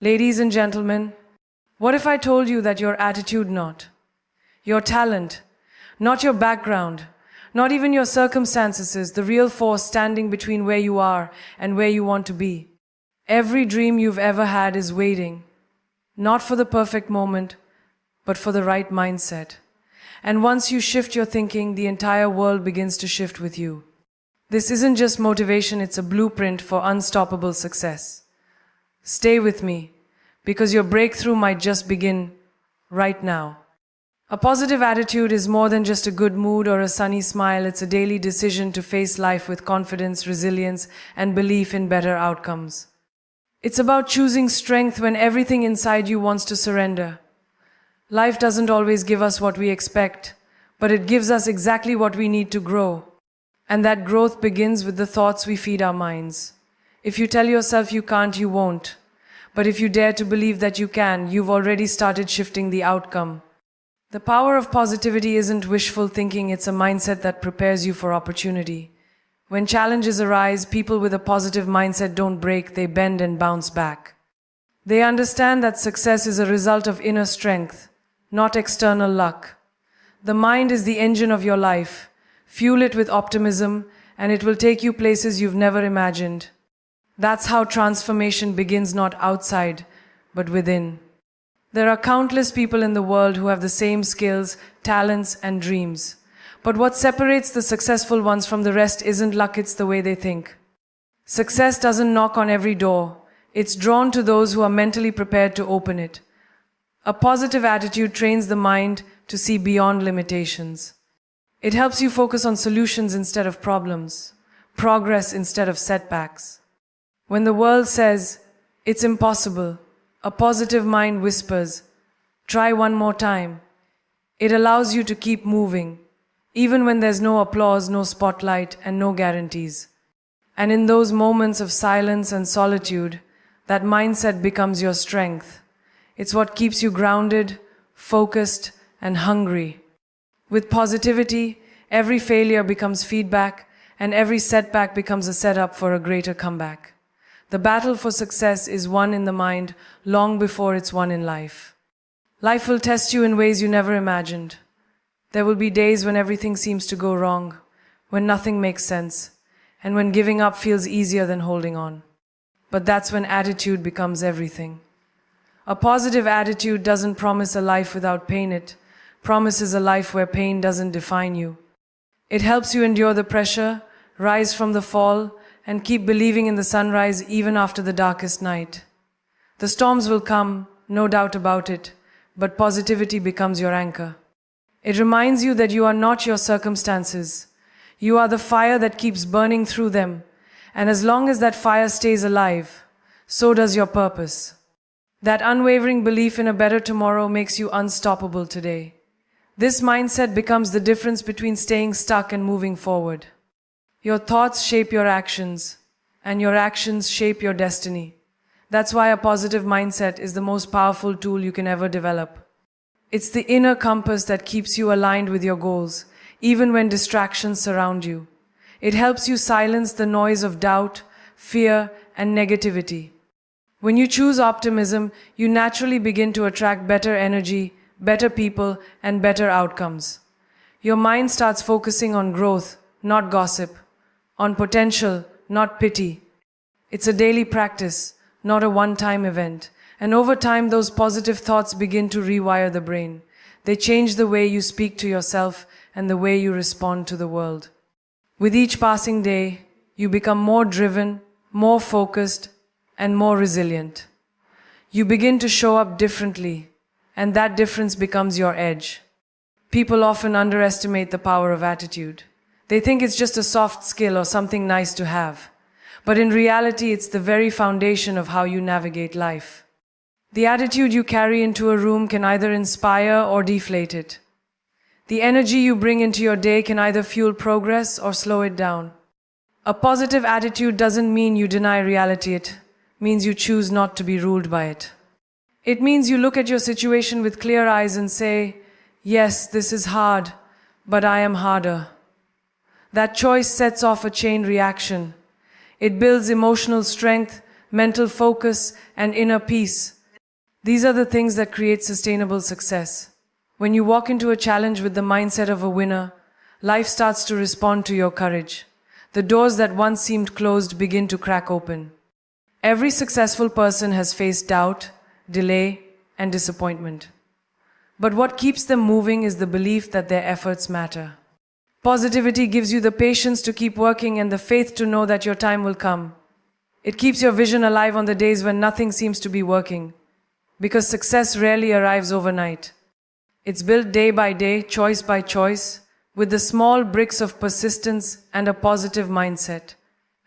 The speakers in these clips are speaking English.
Ladies and gentlemen, what if I told you that your attitude not, your talent, not your background, not even your circumstances is the real force standing between where you are and where you want to be? Every dream you've ever had is waiting, not for the perfect moment, but for the right mindset. And once you shift your thinking, the entire world begins to shift with you. This isn't just motivation, it's a blueprint for unstoppable success. Stay with me, because your breakthrough might just begin right now. A positive attitude is more than just a good mood or a sunny smile. It's a daily decision to face life with confidence, resilience, and belief in better outcomes. It's about choosing strength when everything inside you wants to surrender. Life doesn't always give us what we expect, but it gives us exactly what we need to grow. And that growth begins with the thoughts we feed our minds. If you tell yourself you can't, you won't. But if you dare to believe that you can, you've already started shifting the outcome. The power of positivity isn't wishful thinking, it's a mindset that prepares you for opportunity. When challenges arise, people with a positive mindset don't break, they bend and bounce back. They understand that success is a result of inner strength, not external luck. The mind is the engine of your life. Fuel it with optimism, and it will take you places you've never imagined. That's how transformation begins, not outside, but within. There are countless people in the world who have the same skills, talents, and dreams. But what separates the successful ones from the rest isn't luck, it's the way they think. Success doesn't knock on every door. It's drawn to those who are mentally prepared to open it. A positive attitude trains the mind to see beyond limitations. It helps you focus on solutions instead of problems, progress instead of setbacks. When the world says, "It's impossible," a positive mind whispers, "Try one more time." It allows you to keep moving, even when there's no applause, no spotlight, and no guarantees. And in those moments of silence and solitude, that mindset becomes your strength. It's what keeps you grounded, focused, and hungry. With positivity, every failure becomes feedback, and every setback becomes a setup for a greater comeback. The battle for success is won in the mind long before it's won in life. Life will test you in ways you never imagined. There will be days when everything seems to go wrong, when nothing makes sense, and when giving up feels easier than holding on. But that's when attitude becomes everything. A positive attitude doesn't promise a life without pain, it promises a life where pain doesn't define you. It helps you endure the pressure, rise from the fall, and keep believing in the sunrise even after the darkest night. The storms will come, no doubt about it, but positivity becomes your anchor. It reminds you that you are not your circumstances. You are the fire that keeps burning through them, and as long as that fire stays alive, so does your purpose. That unwavering belief in a better tomorrow makes you unstoppable today. This mindset becomes the difference between staying stuck and moving forward. Your thoughts shape your actions, and your actions shape your destiny. That's why a positive mindset is the most powerful tool you can ever develop. It's the inner compass that keeps you aligned with your goals, even when distractions surround you. It helps you silence the noise of doubt, fear, and negativity. When you choose optimism, you naturally begin to attract better energy, better people, and better outcomes. Your mind starts focusing on growth, not gossip, on potential, not pity. It's a daily practice, not a one-time event. And over time, those positive thoughts begin to rewire the brain. They change the way you speak to yourself and the way you respond to the world. With each passing day, you become more driven, more focused, and more resilient. You begin to show up differently, and that difference becomes your edge. People often underestimate the power of attitude. They think it's just a soft skill or something nice to have. But in reality, it's the very foundation of how you navigate life. The attitude you carry into a room can either inspire or deflate it. The energy you bring into your day can either fuel progress or slow it down. A positive attitude doesn't mean you deny reality, it means you choose not to be ruled by it. It means you look at your situation with clear eyes and say, "Yes, this is hard, but I am harder." That choice sets off a chain reaction. It builds emotional strength mental focus, and inner peace. These are the things that create sustainable success. When you walk into a challenge with the mindset of a winner, life starts to respond to your courage. The doors that once seemed closed begin to crack open. Every successful person has faced doubt, delay, and disappointment. But what keeps them moving is the belief that their efforts matter. Positivity gives you the patience to keep working and the faith to know that your time will come. It keeps your vision alive on the days when nothing seems to be working, because success rarely arrives overnight. It's built day by day, choice by choice, with the small bricks of persistence and a positive mindset.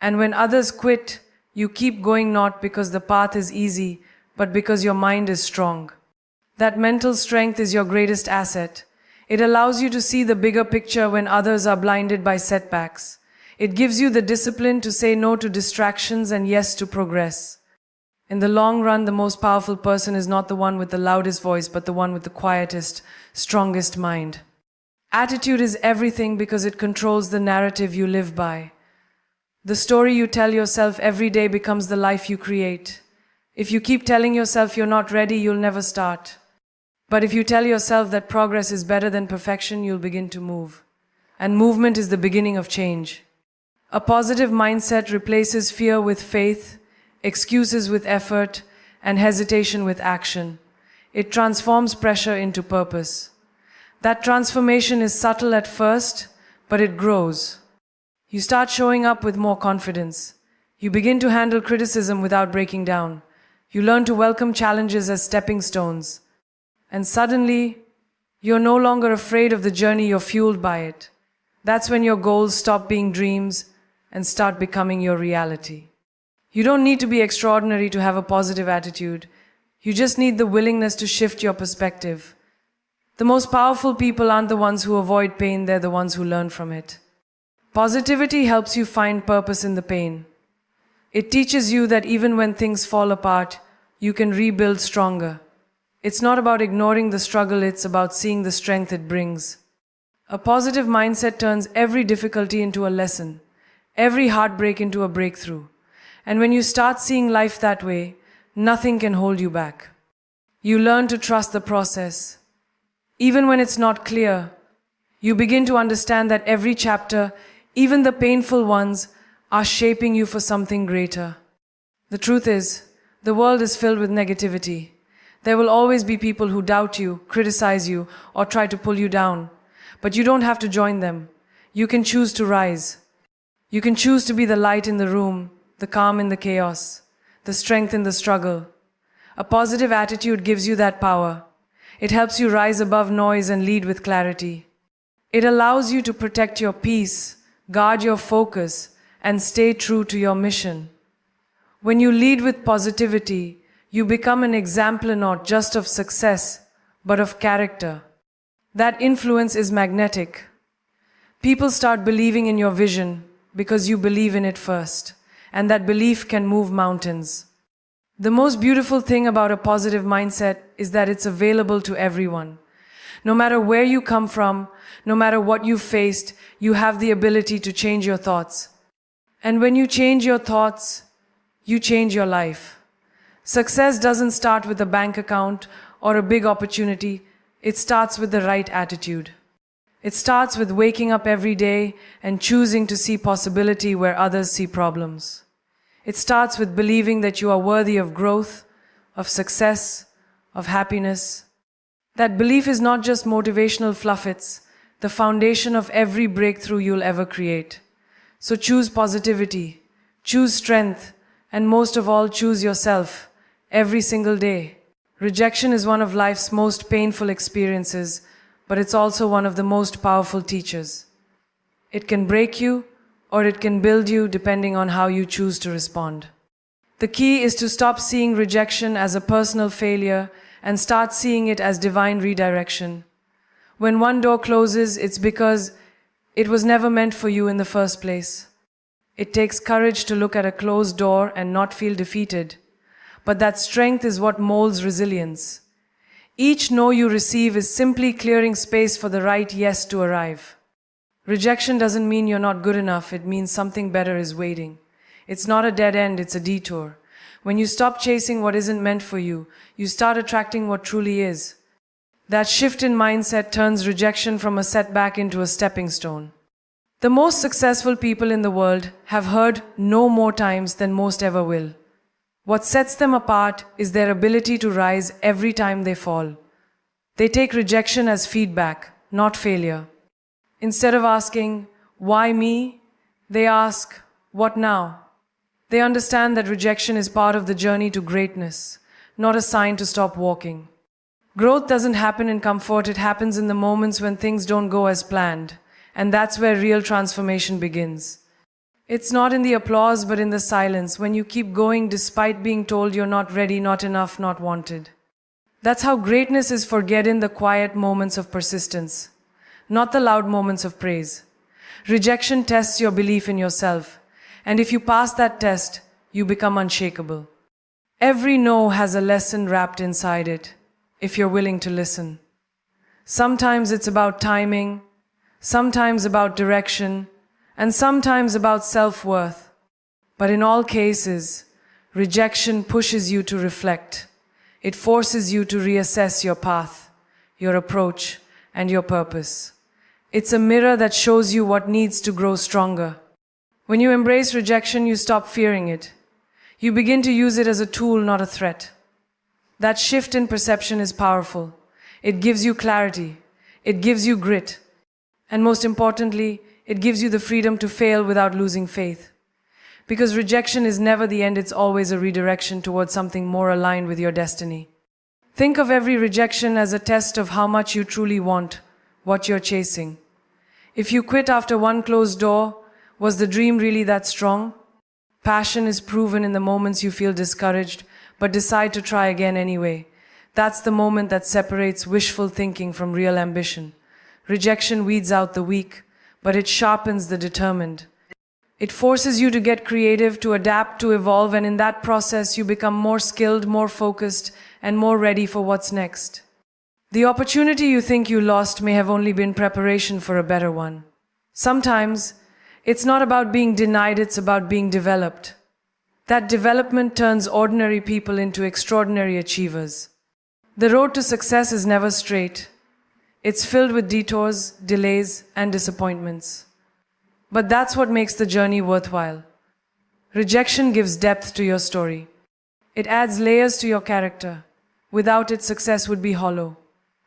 And when others quit, you keep going not because the path is easy, but because your mind is strong. That mental strength is your greatest asset. It allows you to see the bigger picture when others are blinded by setbacks. It gives you the discipline to say no to distractions and yes to progress. In the long run, the most powerful person is not the one with the loudest voice, but the one with the quietest, strongest mind. Attitude is everything because it controls the narrative you live by. The story you tell yourself every day becomes the life you create. If you keep telling yourself you're not ready, you'll never start. But if you tell yourself that progress is better than perfection, you'll begin to move. And movement is the beginning of change. A positive mindset replaces fear with faith, excuses with effort, and hesitation with action. It transforms pressure into purpose. That transformation is subtle at first, but it grows. You start showing up with more confidence. You begin to handle criticism without breaking down. You learn to welcome challenges as stepping stones. And suddenly, you're no longer afraid of the journey, you're fueled by it. That's when your goals stop being dreams and start becoming your reality. You don't need to be extraordinary to have a positive attitude. You just need the willingness to shift your perspective. The most powerful people aren't the ones who avoid pain, they're the ones who learn from it. Positivity helps you find purpose in the pain. It teaches you that even when things fall apart, you can rebuild stronger. It's not about ignoring the struggle, it's about seeing the strength it brings. A positive mindset turns every difficulty into a lesson, every heartbreak into a breakthrough. And when you start seeing life that way, nothing can hold you back. You learn to trust the process. Even when it's not clear, you begin to understand that every chapter, even the painful ones, are shaping you for something greater. The truth is, the world is filled with negativity. There will always be people who doubt you, criticize you, or try to pull you down. But you don't have to join them. You can choose to rise. You can choose to be the light in the room, the calm in the chaos, the strength in the struggle. A positive attitude gives you that power. It helps you rise above noise and lead with clarity. It allows you to protect your peace, guard your focus, and stay true to your mission. When you lead with positivity, you become an exemplar not just of success, but of character. That influence is magnetic. People start believing in your vision because you believe in it first, and that belief can move mountains. The most beautiful thing about a positive mindset is that it's available to everyone. No matter where you come from, no matter what you've faced, you have the ability to change your thoughts. And when you change your thoughts, you change your life. Success doesn't start with a bank account or a big opportunity. It starts with the right attitude. It starts with waking up every day and choosing to see possibility where others see problems. It starts with believing that you are worthy of growth, of success, of happiness. That belief is not just motivational fluff, it's the foundation of every breakthrough you'll ever create. So choose positivity, choose strength, and most of all, choose yourself. Every single day. Rejection is one of life's most painful experiences, but it's also one of the most powerful teachers. It can break you, or it can build you depending on how you choose to respond. The key is to stop seeing rejection as a personal failure and start seeing it as divine redirection. When one door closes, it's because it was never meant for you in the first place. It takes courage to look at a closed door and not feel defeated. But that strength is what molds resilience. Each no you receive is simply clearing space for the right yes to arrive. Rejection doesn't mean you're not good enough, it means something better is waiting. It's not a dead end, it's a detour. When you stop chasing what isn't meant for you, you start attracting what truly is. That shift in mindset turns rejection from a setback into a stepping stone. The most successful people in the world have heard no more times than most ever will. What sets them apart is their ability to rise every time they fall. They take rejection as feedback, not failure. Instead of asking, "Why me?" they ask, "What now?" They understand that rejection is part of the journey to greatness, not a sign to stop walking. Growth doesn't happen in comfort, it happens in the moments when things don't go as planned, and that's where real transformation begins. It's not in the applause, but in the silence, when you keep going despite being told you're not ready, not enough, not wanted. That's how greatness is forget in the quiet moments of persistence, not the loud moments of praise. Rejection tests your belief in yourself, and if you pass that test, you become unshakable. Every no has a lesson wrapped inside it, if you're willing to listen. Sometimes it's about timing, sometimes about direction, and sometimes about self-worth. But in all cases, rejection pushes you to reflect. It forces you to reassess your path, your approach, and your purpose. It's a mirror that shows you what needs to grow stronger. When you embrace rejection, you stop fearing it. You begin to use it as a tool, not a threat. That shift in perception is powerful. It gives you clarity. It gives you grit. And most importantly, it gives you the freedom to fail without losing faith. Because rejection is never the end, it's always a redirection towards something more aligned with your destiny. Think of every rejection as a test of how much you truly want what you're chasing. If you quit after one closed door, was the dream really that strong? Passion is proven in the moments you feel discouraged, but decide to try again anyway. That's the moment that separates wishful thinking from real ambition. Rejection weeds out the weak, but it sharpens the determined. It forces you to get creative, to adapt, to evolve, and in that process you become more skilled, more focused, and more ready for what's next. The opportunity you think you lost may have only been preparation for a better one. Sometimes, it's not about being denied, it's about being developed. That development turns ordinary people into extraordinary achievers. The road to success is never straight. It's filled with detours, delays, and disappointments. But that's what makes the journey worthwhile. Rejection gives depth to your story. It adds layers to your character. Without it, success would be hollow.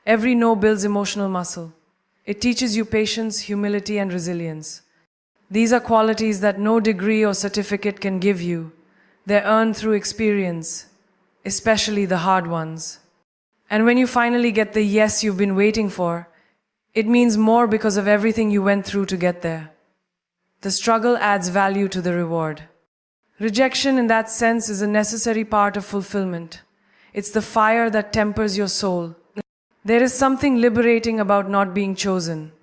Every no builds emotional muscle. It teaches you patience, humility, and resilience. These are qualities that no degree or certificate can give you. They're earned through experience, especially the hard ones. And when you finally get the yes you've been waiting for, it means more because of everything you went through to get there. The struggle adds value to the reward. Rejection, in that sense, is a necessary part of fulfillment. It's the fire that tempers your soul. There is something liberating about not being chosen.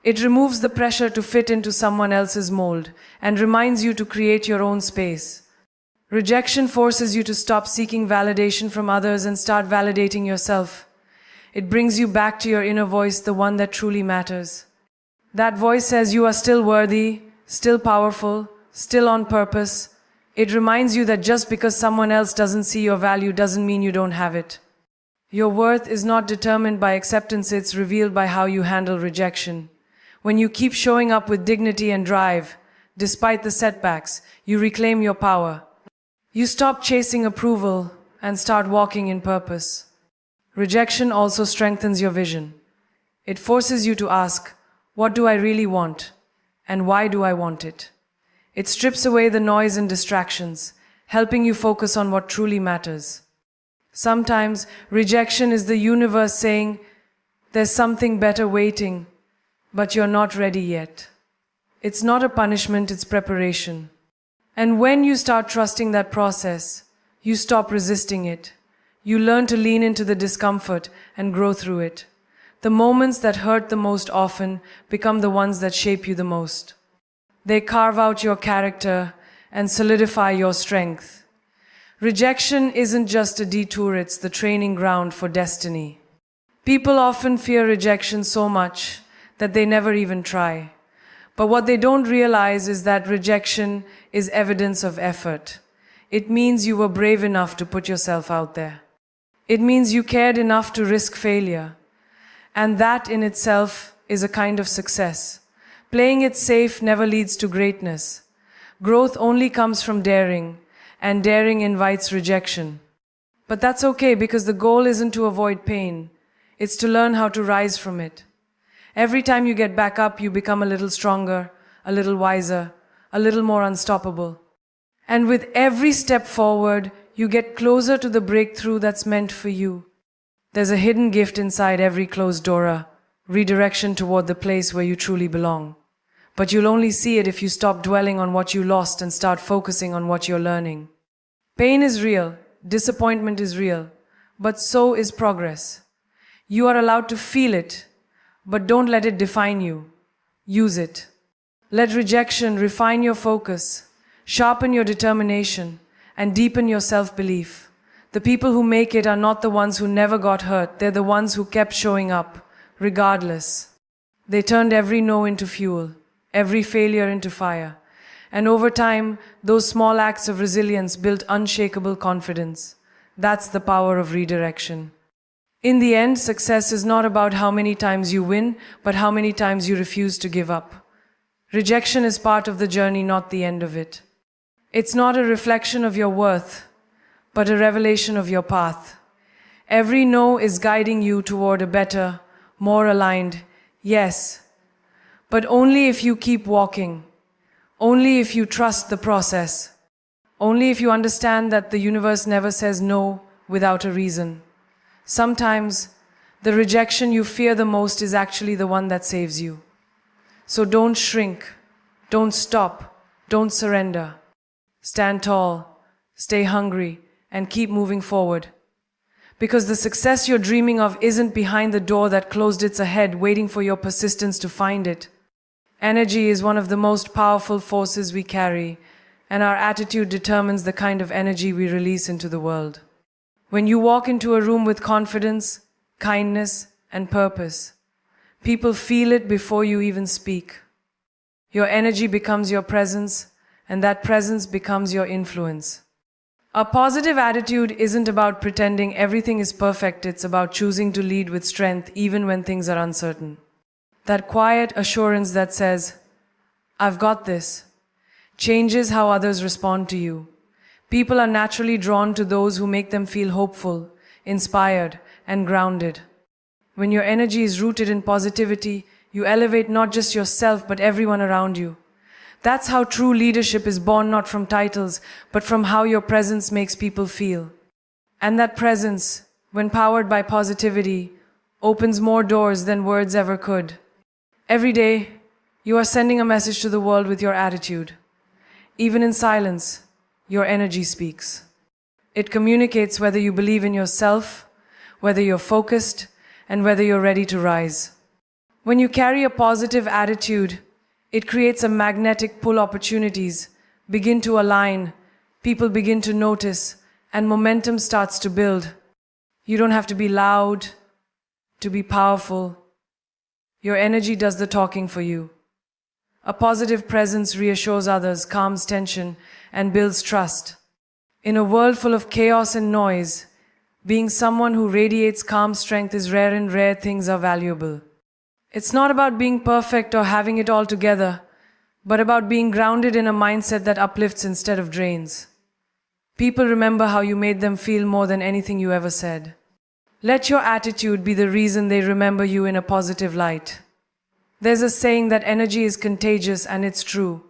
It removes the pressure to fit into someone else's mold and reminds you to create your own space. Rejection forces you to stop seeking validation from others and start validating yourself. It brings you back to your inner voice, the one that truly matters. That voice says you are still worthy, still powerful, still on purpose. It reminds you that just because someone else doesn't see your value doesn't mean you don't have it. Your worth is not determined by acceptance, it's revealed by how you handle rejection. When you keep showing up with dignity and drive, despite the setbacks, you reclaim your power. You stop chasing approval and start walking in purpose. Rejection also strengthens your vision. It forces you to ask, what do I really want? And why do I want it? It strips away the noise and distractions, helping you focus on what truly matters. Sometimes rejection is the universe saying, there's something better waiting, but you're not ready yet. It's not a punishment, it's preparation. And when you start trusting that process, you stop resisting it. You learn to lean into the discomfort and grow through it. The moments that hurt the most often become the ones that shape you the most. They carve out your character and solidify your strength. Rejection isn't just a detour, it's the training ground for destiny. People often fear rejection so much that they never even try. But what they don't realize is that rejection is evidence of effort. It means you were brave enough to put yourself out there. It means you cared enough to risk failure. And that in itself is a kind of success. Playing it safe never leads to greatness. Growth only comes from daring, and daring invites rejection. But that's okay, because the goal isn't to avoid pain. It's to learn how to rise from it. Every time you get back up, you become a little stronger, a little wiser, a little more unstoppable. And with every step forward, you get closer to the breakthrough that's meant for you. There's a hidden gift inside every closed door, redirection toward the place where you truly belong. But you'll only see it if you stop dwelling on what you lost and start focusing on what you're learning. Pain is real, disappointment is real, but so is progress. You are allowed to feel it, but don't let it define you. Use it. Let rejection refine your focus, sharpen your determination, and deepen your self-belief. The people who make it are not the ones who never got hurt. They're the ones who kept showing up, regardless. They turned every no into fuel, every failure into fire. And over time, those small acts of resilience built unshakable confidence. That's the power of redirection. In the end, success is not about how many times you win, but how many times you refuse to give up. Rejection is part of the journey, not the end of it. It's not a reflection of your worth, but a revelation of your path. Every no is guiding you toward a better, more aligned yes. But only if you keep walking. Only if you trust the process. Only if you understand that the universe never says no without a reason. Sometimes, the rejection you fear the most is actually the one that saves you. So don't shrink, don't stop, don't surrender. Stand tall, stay hungry, and keep moving forward. Because the success you're dreaming of isn't behind the door that closed its ahead, waiting for your persistence to find it. Energy is one of the most powerful forces we carry, and our attitude determines the kind of energy we release into the world. When you walk into a room with confidence, kindness, and purpose, people feel it before you even speak. Your energy becomes your presence, and that presence becomes your influence. A positive attitude isn't about pretending everything is perfect. It's about choosing to lead with strength even when things are uncertain. That quiet assurance that says, "I've got this," changes how others respond to you. People are naturally drawn to those who make them feel hopeful, inspired, and grounded. When your energy is rooted in positivity, you elevate not just yourself but everyone around you. That's how true leadership is born, not from titles, but from how your presence makes people feel. And that presence, when powered by positivity, opens more doors than words ever could. Every day, you are sending a message to the world with your attitude. Even in silence, your energy speaks. It communicates whether you believe in yourself, whether you're focused, and whether you're ready to rise. When you carry a positive attitude, it creates a magnetic pull. Opportunities begin to align, people begin to notice, and momentum starts to build. You don't have to be loud to be powerful. Your energy does the talking for you. A positive presence reassures others, calms tension, and builds trust. In a world full of chaos and noise, being someone who radiates calm strength is rare, and rare things are valuable. It's not about being perfect or having it all together, but about being grounded in a mindset that uplifts instead of drains. People remember how you made them feel more than anything you ever said. Let your attitude be the reason they remember you in a positive light. There's a saying that energy is contagious, and it's true.